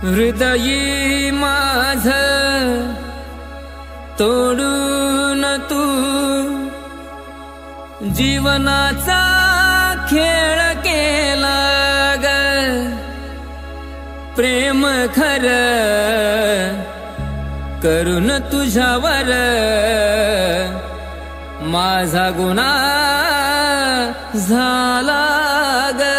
हृदयी माझं तोडून तू जीवनाचा खेळ केला ग। प्रेम खरं करून तुझ्यावर माझा गुन्हा झाला ग।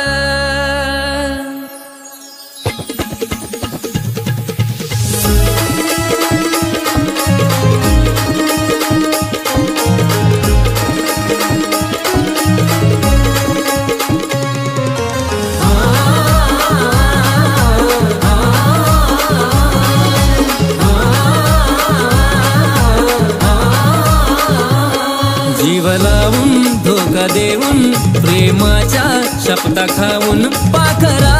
जीव लावून धोका देऊन प्रेमाच्या शपथा खाऊन पाखरा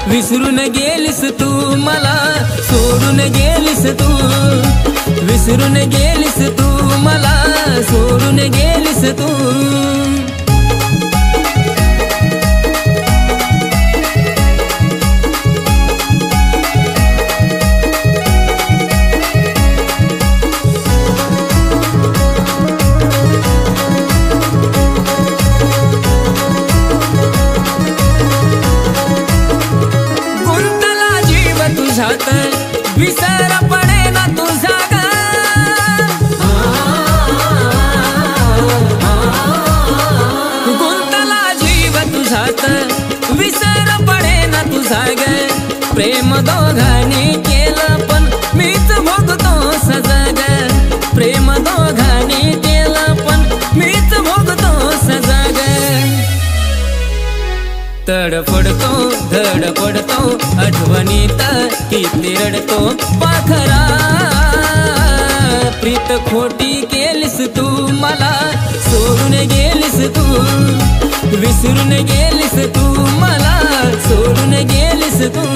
विसरून गेलीस तू मला सोडून गेलीस तू। विसरून गेलीस तू मला सोडून गेलीस तू। विसर पडे ना तुझा ग। गुंतला जीव तुझ्यात विसर पडे ना तुझा ग। प्रेम दोघांनी केलं पण मीच भोगतो सजा ग। प्रेम दोघांनी केलं पण मीच भोगतो सजा ग। तडफडतो धडपडतो आठवणीत किती रडतो पाखरा। प्रीत खोटी केलीस तू मला सोडून गेलीस तू। विसरून गेलीस तू मला सोडून गेलीस तू।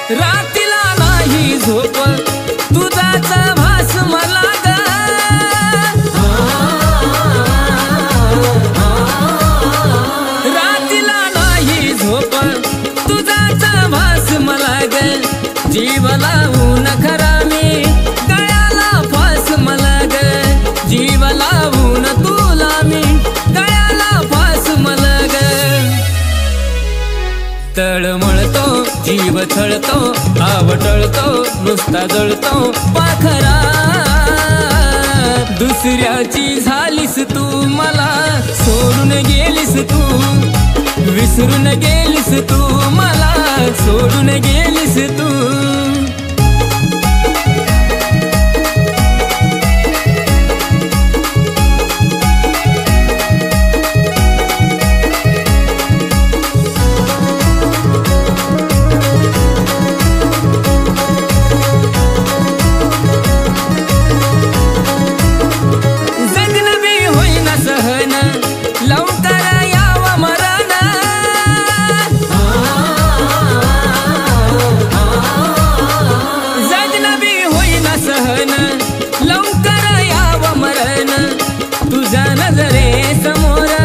रातीला नाही झोप तुझाच भास मला ग। रातीला नाही झोप तुझाच भास मला ग। जीव लावून खरा मी गळ्याला फास मला ग। जीव लावून तुला मी गळ्याला फास मला ग। तळमळतो जीव छळतो आवटळतो नुसता जळतो पाखरा। दुसऱ्याची झालीस तू मला सोडून गेलीस तू। विसरून गेलीस तू मला सोडून गेलीस तू। लवकर यावं मरण जगनबी होईना सहन। लवकर यावं मरण तुझ्या नजरे समोर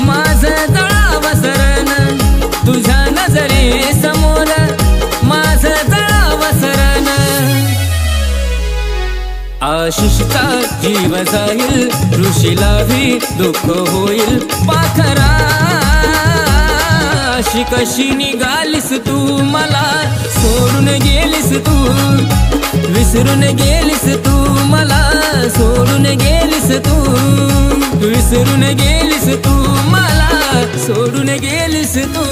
माझं जळावं शरण। तुझ्या नजरे समोर माझं जळावं शरण। आशिषचा जीव जाईल ऋषीला भी दुःख होईल पाखरा। अशी कशी निघालीस तू मला सोडून गेलीस तू। विसरून गेलीस तू मला सोडून गेलीस तू। विसरून गेलीस तू मला सोडून गेलीस तू।